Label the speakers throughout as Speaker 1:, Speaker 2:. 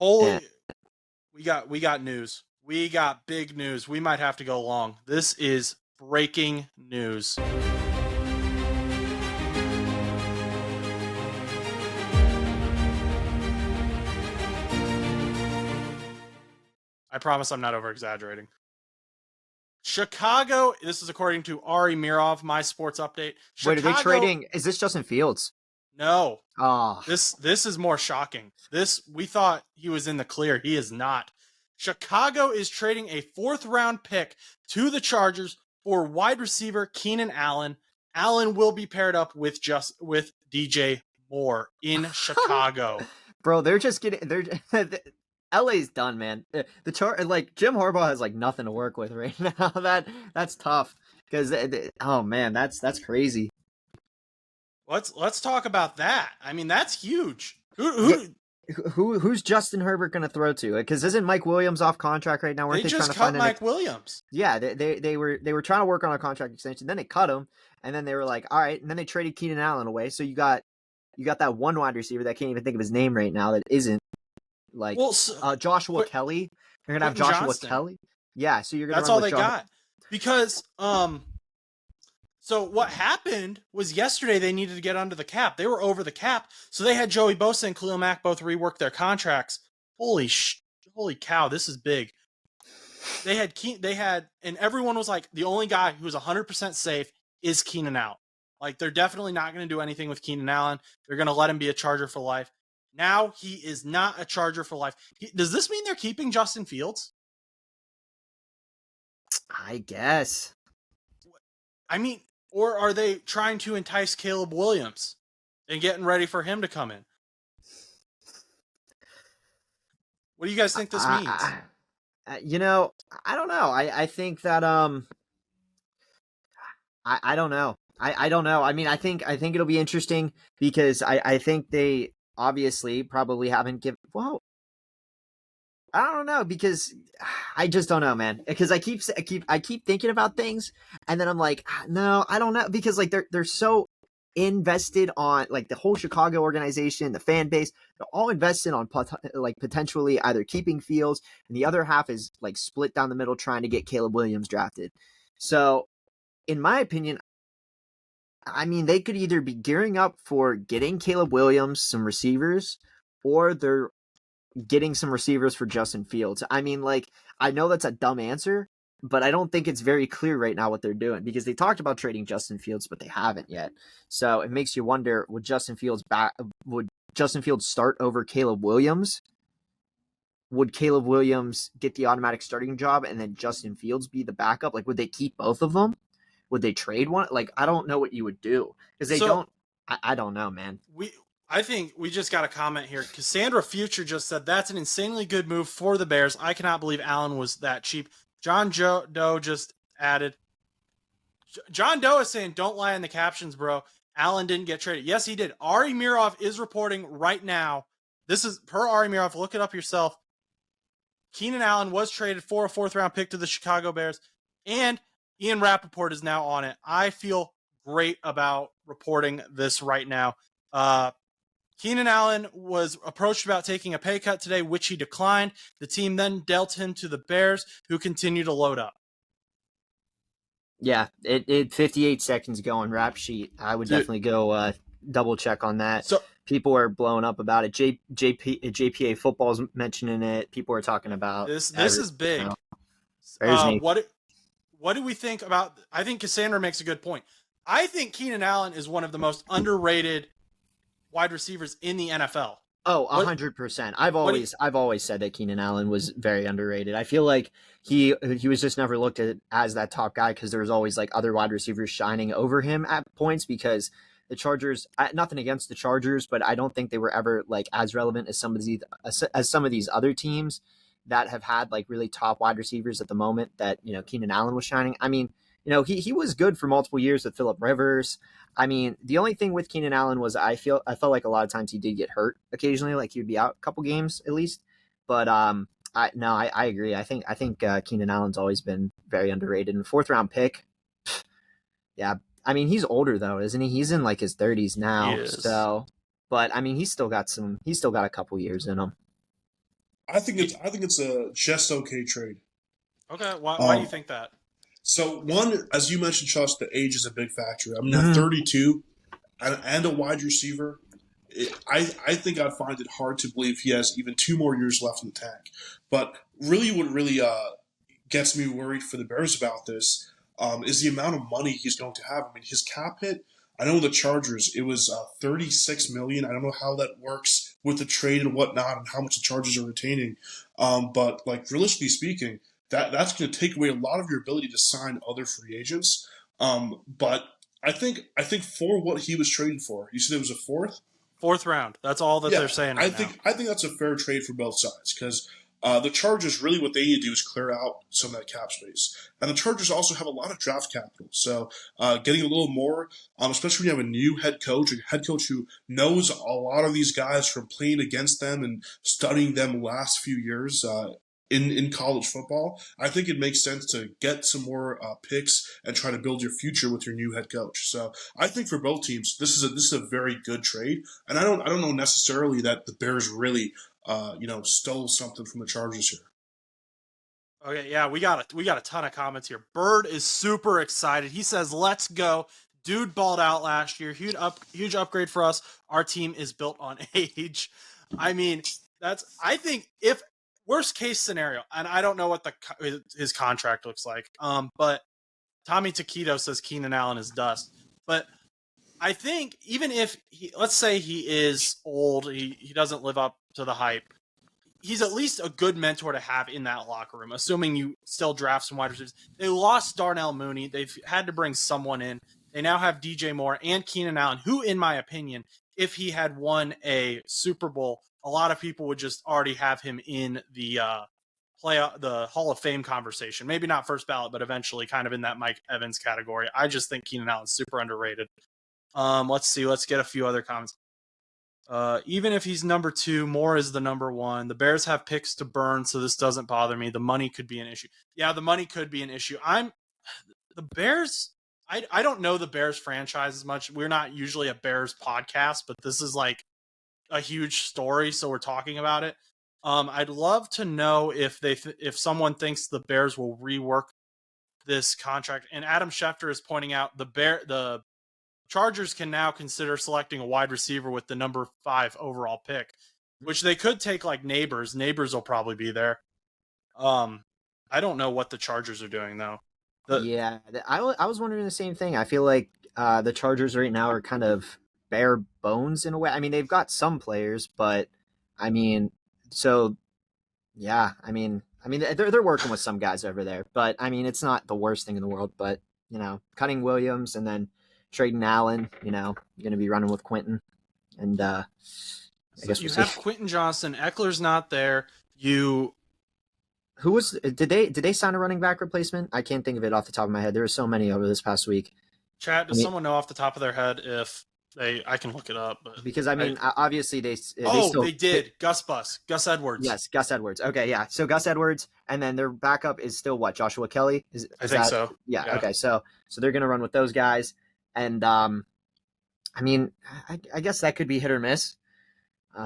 Speaker 1: And
Speaker 2: Holy, we got news. We got big news. We might have to go long. This is breaking news. I promise I'm not over exaggerating. Chicago, this is according to Ari Mirov, my sports update.
Speaker 1: wait, are they
Speaker 2: Chicago,
Speaker 1: trading? Is this Justin Fields?
Speaker 2: no.
Speaker 1: Oh,
Speaker 2: This is more shocking. This we thought he was in the clear. He is not. Chicago is trading a 4th round pick to the Chargers for wide receiver Keenan Allen. Allen will be paired up with DJ Moore in Chicago.
Speaker 1: bro, they're just getting LA's done, man. Like Jim Harbaugh has like nothing to work with right now. That's tough because oh man, that's crazy.
Speaker 2: Let's talk about that. I mean, that's huge.
Speaker 1: Yeah, who's Justin Herbert gonna throw to? Because isn't Mike Williams off contract right now?
Speaker 2: They
Speaker 1: Weren't they trying
Speaker 2: just
Speaker 1: to
Speaker 2: cut
Speaker 1: find
Speaker 2: Mike Williams.
Speaker 1: Yeah, they were trying to work on a contract extension. Then they cut him, and then they were like, all right, and then they traded Keenan Allen away. So you got that one wide receiver that I can't even think of his name right now that isn't like
Speaker 2: Well,
Speaker 1: Joshua Kelly. You're gonna have
Speaker 2: Quentin
Speaker 1: Joshua
Speaker 2: Johnston.
Speaker 1: Kelly. Yeah, so you're gonna
Speaker 2: That's
Speaker 1: run
Speaker 2: all
Speaker 1: with
Speaker 2: they got. Because so what happened was yesterday they needed to get under the cap. They were over the cap, so they had Joey Bosa and Khalil Mack both rework their contracts. Holy cow, this is big. They had, and everyone was like, the only guy who's 100% safe is Keenan Allen. Like, they're definitely not going to do anything with Keenan Allen. They're going to let him be a Charger for life. Now he is not a Charger for life. Does this mean they're keeping Justin Fields?
Speaker 1: I guess.
Speaker 2: I mean, or are they trying to entice Caleb Williams and getting ready for him to come in? What do you guys think this means?
Speaker 1: I don't know. I think that I don't know. I don't know. I mean, I think it'll be interesting because I think they obviously probably haven't given. Well, I don't know because I just don't know, man. Because I keep thinking about things, and then I'm like, no, I don't know because like they're so invested on like the whole Chicago organization, the fan base. They're all invested on like potentially either keeping Fields, and the other half is like split down the middle trying to get Caleb Williams drafted. So, in my opinion, I mean, they could either be gearing up for getting Caleb Williams some receivers, or they're getting some receivers for Justin Fields. I mean, like, I know that's a dumb answer, but I don't think it's very clear right now what they're doing because they talked about trading Justin Fields, but they haven't yet. So it makes you wonder: would Justin Fields start over Caleb Williams? Would Caleb Williams get the automatic starting job and then Justin Fields be the backup? Like, would they keep both of them? Would they trade one? Like, I don't know what you would do because they don't. I don't know, man.
Speaker 2: I think we just got a comment here. Cassandra Future just said that's an insanely good move for the Bears. I cannot believe Allen was that cheap. John Doe just added. John Doe is saying, don't lie in the captions, bro. Allen didn't get traded. Yes, he did. Ari Mirov is reporting right now. This is per Ari Mirov. Look it up yourself. Keenan Allen was traded for a 4th round pick to the Chicago Bears, and Ian Rappaport is now on it. I feel great about reporting this right now. Keenan Allen was approached about taking a pay cut today, which he declined. The team then dealt him to the Bears, who continue to load up.
Speaker 1: Yeah, it 58 seconds ago on Rap Sheet. I would definitely go double check on that. So people are blowing up about it. JPA Football's mentioning it. People are talking about
Speaker 2: this. This is big. What do we think about? I think Cassandra makes a good point. I think Keenan Allen is one of the most underrated wide receivers in the NFL.
Speaker 1: Oh, 100%. I've always said that Keenan Allen was very underrated. I feel like he was just never looked at as that top guy because there was always like other wide receivers shining over him at points because the Chargers, nothing against the Chargers, but I don't think they were ever like as relevant as some of these other teams that have had like really top wide receivers at the moment that, Keenan Allen was shining. I mean, he was good for multiple years with Phillip Rivers. I mean, the only thing with Keenan Allen was I felt like a lot of times he did get hurt occasionally, like he would be out a couple games at least. But I agree. I think Keenan Allen's always been very underrated. And 4th round pick, yeah. I mean, he's older though, isn't he? He's in like his 30s now. So, but I mean, he's still got a couple years in him.
Speaker 3: I think it's a just okay trade.
Speaker 2: Okay, why do you
Speaker 3: Um,
Speaker 2: think that?
Speaker 3: so one, as you mentioned, Chuss, the age is a big factor. I mean, at
Speaker 1: Mhm.
Speaker 3: 32 and a wide receiver, I think I'd find it hard to believe he has even 2 more years left in the tank. But really, what really gets me worried for the Bears about this is the amount of money he's going to have. I mean, his cap hit. I know the Chargers. It was 36 million. I don't know how that works with the trade and whatnot, and how much the Chargers are retaining. But like realistically speaking, that's going to take away a lot of your ability to sign other free agents. But I think for what he was traded for, you said it was a fourth.
Speaker 2: Fourth round. That's all that they're
Speaker 3: Yeah,
Speaker 2: saying
Speaker 3: I
Speaker 2: right now.
Speaker 3: think I think that's a fair trade for both sides because the Chargers really what they need to do is clear out some of that cap space, and the Chargers also have a lot of draft capital. So getting a little more, especially when you have a new a head coach who knows a lot of these guys from playing against them and studying them last few years. In college football, I think it makes sense to get some more picks and try to build your future with your new head coach. So I think for both teams, this is a very good trade. And I don't know necessarily that the Bears really stole something from the Chargers here.
Speaker 2: Okay, yeah, we got a ton of comments here. Bird is super excited. He says, "Let's go." Dude balled out last year. Huge upgrade for us. Our team is built on age. I mean, I think if worst case scenario, and I don't know what his contract looks like. But Tommy Taquito says Keenan Allen is dust. But I think even if let's say he is old, he doesn't live up to the hype, he's at least a good mentor to have in that locker room, assuming you still draft some wide receivers. They lost Darnell Mooney. They've had to bring someone in. They now have DJ Moore and Keenan Allen, who, in my opinion, if he had won a Super Bowl, a lot of people would just already have him in the the Hall of Fame conversation. Maybe not first ballot, but eventually kind of in that Mike Evans category. I just think Keenan Allen's super underrated. Let's see. Let's get a few other comments. Even if he's number two, Moore is the number one. The Bears have picks to burn, so this doesn't bother me. The money could be an issue. Yeah, the money could be an issue. The Bears. I don't know the Bears franchise as much. We're not usually a Bears podcast, but this is like a huge story, so we're talking about it. I'd love to know if someone thinks the Bears will rework this contract. And Adam Schefter is pointing out the Chargers can now consider selecting a wide receiver with the number 5 overall pick, which they could take like Neighbors. Neighbors will probably be there. I don't know what the Chargers are doing though.
Speaker 1: I was wondering the same thing. I feel like the Chargers right now are kind of bare bones in a way. I mean, they've got some players, but I mean, so yeah, I mean, they're working with some guys over there, but I mean, it's not the worst thing in the world. But cutting Williams and then trading Allen, you're going to be running with Quentin, and I guess
Speaker 2: you
Speaker 1: we'll
Speaker 2: have
Speaker 1: see.
Speaker 2: Quentin Johnson. Eckler's not there.
Speaker 1: Who was did they sign a running back replacement? I can't think of it off the top of my head. There were so many over this past week.
Speaker 2: Chat, does someone know off the top of their head if I can look it up, but
Speaker 1: because I mean, obviously they
Speaker 2: they did. Gus Edwards.
Speaker 1: Yes, Gus Edwards. Okay, yeah. So Gus Edwards, and then their backup is still what? Joshua Kelly.
Speaker 2: I think so.
Speaker 1: Yeah. Okay. So they're gonna run with those guys, and I mean, I guess that could be hit or miss.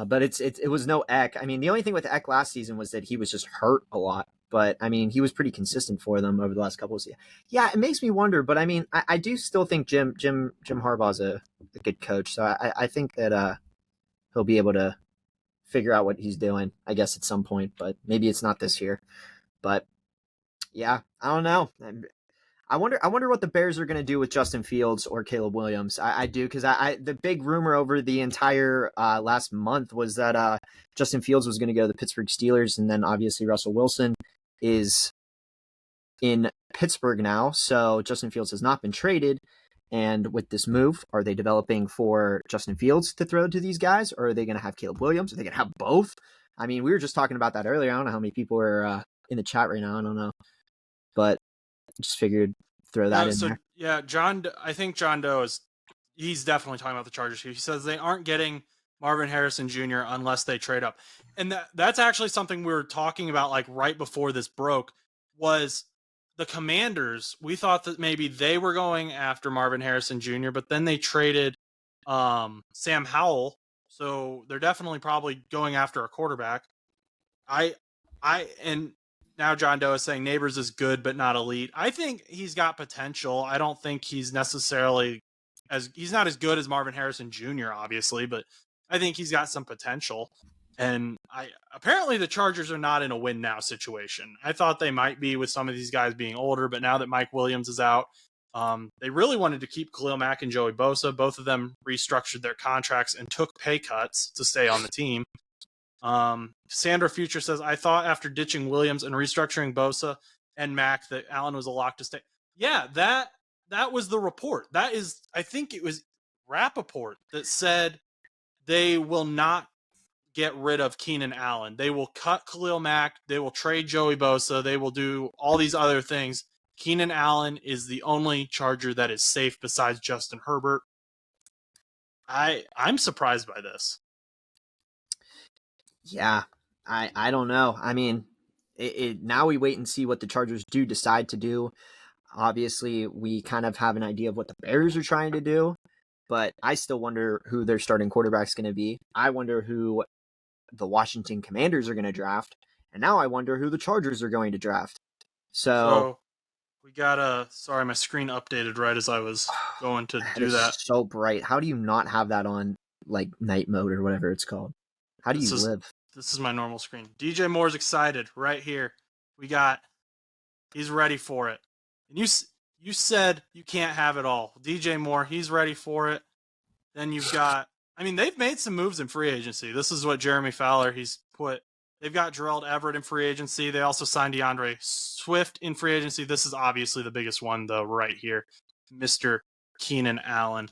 Speaker 1: But it was no Eck. I mean, the only thing with Eck last season was that he was just hurt a lot. But I mean, he was pretty consistent for them over the last couple of seasons. Yeah, it makes me wonder. But I mean, I do still think Jim Harbaugh's a good coach. So I think that he'll be able to figure out what he's doing. I guess at some point, but maybe it's not this year. But yeah, I don't know. I wonder what the Bears are going to do with Justin Fields or Caleb Williams. I do because the big rumor over the entire last month was that Justin Fields was going to go to the Pittsburgh Steelers, and then obviously Russell Wilson is in Pittsburgh now, so Justin Fields has not been traded. And with this move, are they developing for Justin Fields to throw to these guys, or are they going to have Caleb Williams? Are they going to have both? I mean, we were just talking about that earlier. I don't know how many people are in the chat right now. I don't know, but just figured throw that in there.
Speaker 2: Yeah, I think John Doe he's definitely talking about the Chargers here. He says they aren't getting Marvin Harrison Jr. unless they trade up. And that's actually something we were talking about like right before this broke was the Commanders. We thought that maybe they were going after Marvin Harrison Jr., but then they traded Sam Howell. So they're definitely probably going after a quarterback. And now John Doe is saying Neighbors is good but not elite. I think he's got potential. I don't think he's necessarily he's not as good as Marvin Harrison Jr. obviously, but I think he's got some potential. And apparently the Chargers are not in a win now situation. I thought they might be with some of these guys being older, but now that Mike Williams is out, they really wanted to keep Khalil Mack and Joey Bosa. Both of them restructured their contracts and took pay cuts to stay on the team. Sandra Future says, I thought after ditching Williams and restructuring Bosa and Mack that Allen was a lock to stay. Yeah, that was the report. That is, I think it was Rappaport that said they will not get rid of Keenan Allen. They will cut Khalil Mack. They will trade Joey Bosa. They will do all these other things. Keenan Allen is the only Charger that is safe besides Justin Herbert. I'm surprised by this.
Speaker 1: Yeah, I don't know. I mean, now we wait and see what the Chargers do decide to do. Obviously, we kind of have an idea of what the Bears are trying to do, but I still wonder who their starting quarterback's going to be. I wonder who the Washington Commanders are going to draft, and now I wonder who the Chargers are going to draft. So
Speaker 2: we got sorry, my screen updated right as I was going to do that.
Speaker 1: So bright. How do you not have that on like night mode or whatever it's called? How do you live?
Speaker 2: This is my normal screen. DJ Moore's excited right here. He's ready for it. And you said you can't have it all. DJ Moore, he's ready for it. Then you've got, I mean, they've made some moves in free agency. This is what Jeremy Fowler, they've got Gerald Everett in free agency. They also signed DeAndre Swift in free agency. This is obviously the biggest one, though, right here. Mr. Keenan Allen.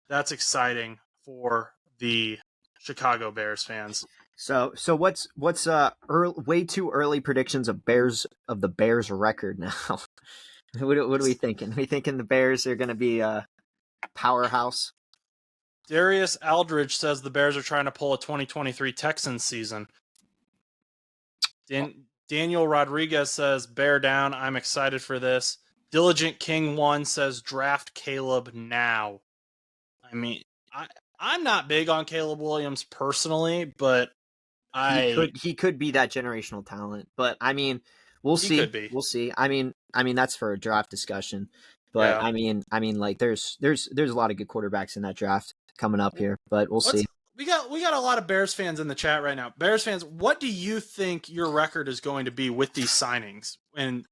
Speaker 2: That's exciting for the Chicago Bears fans.
Speaker 1: So what's way too early predictions of the Bears record now? What are we thinking? Are we thinking the Bears are going to be a powerhouse?
Speaker 2: Darius Aldridge says the Bears are trying to pull a 2023 Texans season. Daniel Rodriguez says, bear down. I'm excited for this. Diligent King 1 says, draft Caleb now. I mean, I'm not big on Caleb Williams personally, but
Speaker 1: he could be that generational talent. But I mean, we'll see.
Speaker 2: Could be.
Speaker 1: We'll see. I mean that's for a draft discussion. But yeah. I mean, like there's a lot of good quarterbacks in that draft coming up here. But we'll see.
Speaker 2: We got a lot of Bears fans in the chat right now. Bears fans, what do you think your record is going to be with these signings and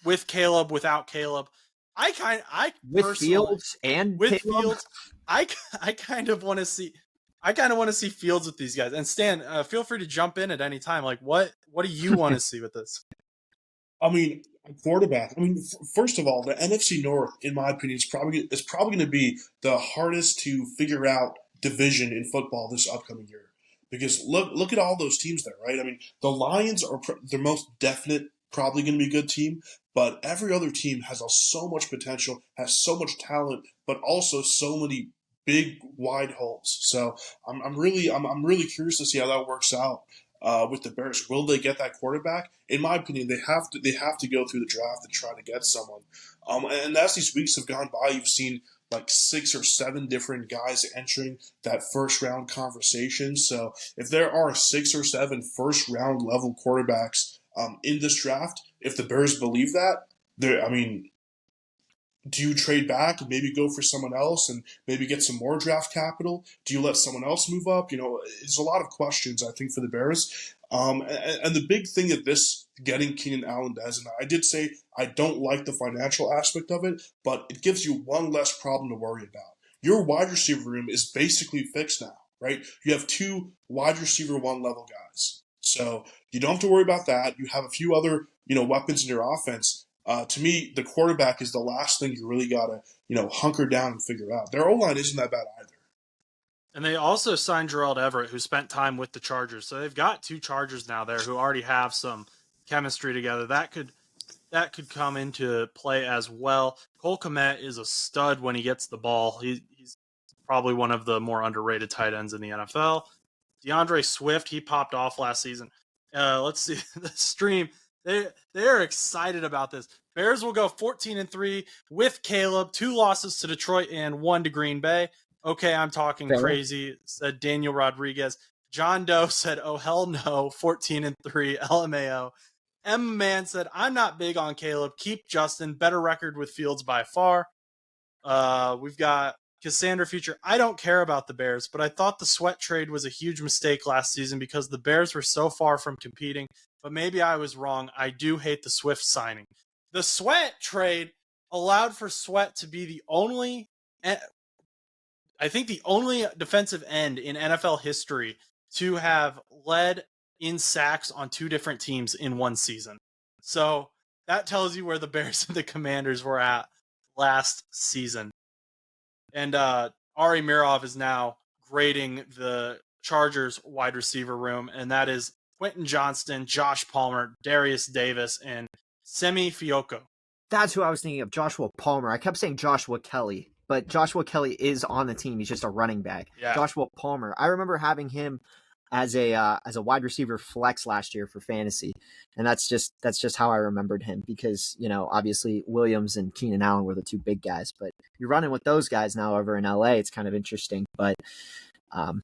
Speaker 2: with Caleb, without Caleb?
Speaker 1: With Fields and
Speaker 2: with
Speaker 1: Caleb?
Speaker 2: Fields, I kind of want to see. I kind of want to see Fields with these guys. And Stan, feel free to jump in at any time. Like, what do you want to see with this?
Speaker 3: I mean, quarterback. I mean, first of all, the NFC North, in my opinion, is probably going to be the hardest to figure out division in football this upcoming year. Because look at all those teams there, right? I mean, the Lions are their most definite, probably going to be a good team, but every other team has so much potential, has so much talent, but also so many big wide holes. So I'm really curious to see how that works out with the Bears. Will they get that quarterback? In my opinion, they have to go through the draft and try to get someone. And as these weeks have gone by, you've seen like 6 or 7 different guys entering that first round conversation. So if there are 6 or 7 first round level quarterbacks in this draft, if the Bears believe that, do you trade back and maybe go for someone else and maybe get some more draft capital? Do you let someone else move up? There's a lot of questions, I think, for the Bears. And the big thing that this getting Keenan Allen does, and I did say I don't like the financial aspect of it, but it gives you one less problem to worry about. Your wide receiver room is basically fixed now, right? You have 2 wide receiver 1 level guys. So you don't have to worry about that. You have a few other, weapons in your offense. To me, the quarterback is the last thing you really got to, hunker down and figure out. Their O-line isn't that bad either.
Speaker 2: And they also signed Gerald Everett, who spent time with the Chargers. So they've got 2 Chargers now there who already have some chemistry together. That could come into play as well. Cole Kmet is a stud when he gets the ball. He's probably one of the more underrated tight ends in the NFL. DeAndre Swift, he popped off last season. Let's see the stream. They're excited about this. Bears will go 14-3 with Caleb, 2 losses to Detroit and 1 to Green Bay. Okay, I'm talking crazy, said Daniel Rodriguez. John Doe said, "Oh hell no, 14-3, LMAO." M Man said, "I'm not big on Caleb. Keep Justin. Better record with Fields by far." We've got Cassandra Future. I don't care about the Bears, but I thought the Sweat trade was a huge mistake last season because the Bears were so far from competing. But maybe I was wrong. I do hate the Swift signing. The Sweat trade allowed for Sweat to be the only, I think the only defensive end in NFL history to have led in sacks on two different teams in one season. So that tells you where the Bears and the Commanders were at last season. And Ari Mirov is now grading the Chargers wide receiver room, and that is Quentin Johnston, Josh Palmer, Darius Davis, and Semi Fioco.
Speaker 1: That's who I was thinking of, Joshua Palmer. I kept saying Joshua Kelly, but Joshua Kelly is on the team. He's just a running back.
Speaker 2: Yeah.
Speaker 1: Joshua Palmer. I remember having him as a wide receiver flex last year for fantasy, and that's just how I remembered him because obviously Williams and Keenan Allen were the two big guys, but you're running with those guys now over in LA. It's kind of interesting, but I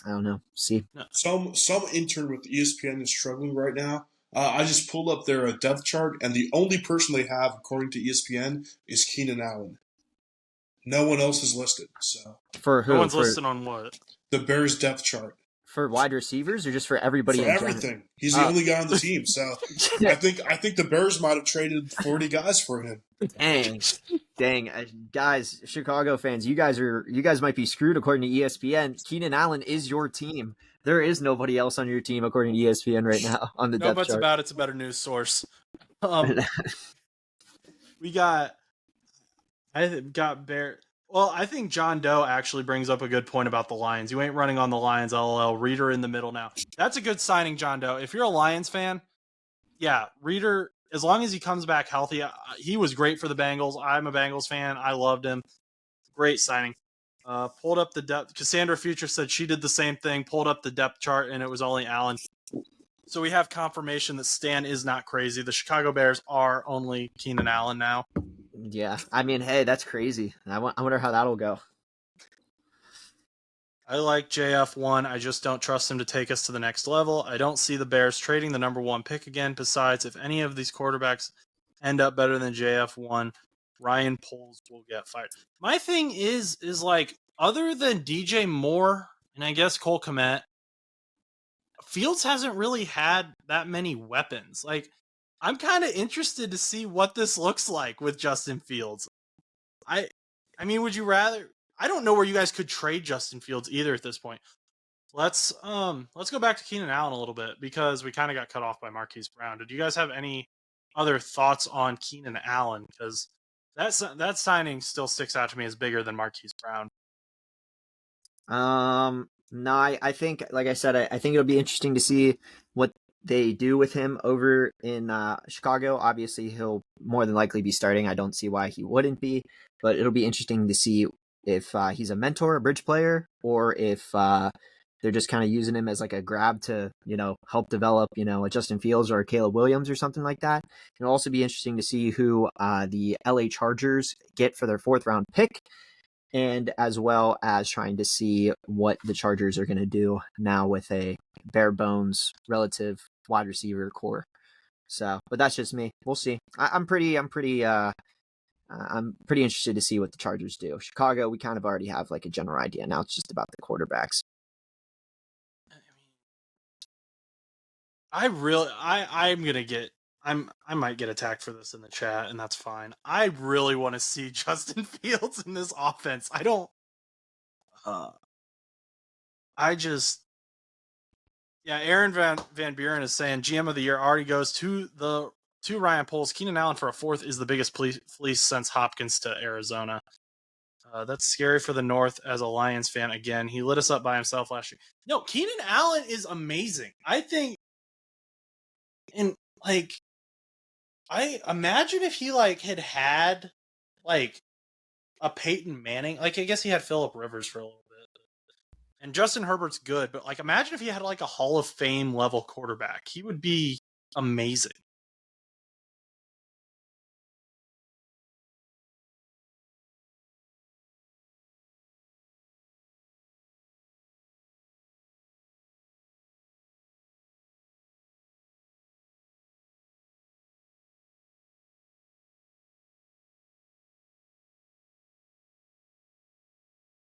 Speaker 1: don't know. See,
Speaker 3: some intern with ESPN is struggling right now. I just pulled up their depth chart, and the only person they have, according to ESPN, is Keenan Allen. No one else is listed. So
Speaker 1: for who?
Speaker 2: No one's listed on what?
Speaker 3: The Bears depth chart.
Speaker 1: For wide receivers or just for everybody?
Speaker 3: For everything. He's the only guy on the team. So I think the Bears might have traded 40 guys for him.
Speaker 1: Dang, guys, Chicago fans, you guys might be screwed according to ESPN. Keenan Allen is your team. There is nobody else on your team according to ESPN right now on the depth chart.
Speaker 2: It's a better news source. I think John Doe actually brings up a good point about the Lions. You ain't running on the Lions, LOL. Reader in the middle now. That's a good signing, John Doe. If you're a Lions fan, yeah, Reader, as long as he comes back healthy, he was great for the Bengals. I'm a Bengals fan. I loved him. Great signing. Pulled up the depth. Cassandra Future said she did the same thing. Pulled up the depth chart, and it was only Allen. So we have confirmation that Stan is not crazy. The Chicago Bears are only Keenan Allen now.
Speaker 1: Yeah, I mean, hey, that's crazy. I wonder how that'll go.
Speaker 2: I like JF1. I just don't trust him to take us to the next level. I don't see the Bears trading the number one pick again. Besides, if any of these quarterbacks end up better than JF1, Ryan Poles will get fired. My thing is like, other than DJ Moore and I guess Cole Kmet, Fields hasn't really had that many weapons. Like, I'm kind of interested to see what this looks like with Justin Fields. I mean, would you rather? I don't know where you guys could trade Justin Fields either at this point. Let's go back to Keenan Allen a little bit because we kind of got cut off by Marquise Brown. Did you guys have any other thoughts on Keenan Allen? Because that signing still sticks out to me as bigger than Marquise Brown.
Speaker 1: No, I think, like I said, I think it'll be interesting to see what they do with him over in Chicago. Obviously, he'll more than likely be starting. I don't see why he wouldn't be, but it'll be interesting to see if he's a mentor, a bridge player, or if they're just kind of using him as like a grab to, help develop, a Justin Fields or a Caleb Williams or something like that. It'll also be interesting to see who the LA Chargers get for their 4th round pick, and as well as trying to see what the Chargers are going to do now with a bare bones relative wide receiver core. So, but that's just me. We'll see. I'm pretty interested to see what the Chargers do. Chicago, we kind of already have like a general idea. Now it's just about the quarterbacks.
Speaker 2: I might get attacked for this in the chat, and that's fine. I really want to see Justin Fields in this offense. Aaron Van Buren is saying GM of the year already goes to Ryan Poles. Keenan Allen for a 4th is the biggest fleece since Hopkins to Arizona. That's scary for the North as a Lions fan. Again, he lit us up by himself last year. No, Keenan Allen is amazing. I think, and like, I imagine if he had a Peyton Manning, I guess he had Phillip Rivers for a little bit, and Justin Herbert's good, but imagine if he had a Hall of Fame level quarterback. He would be amazing.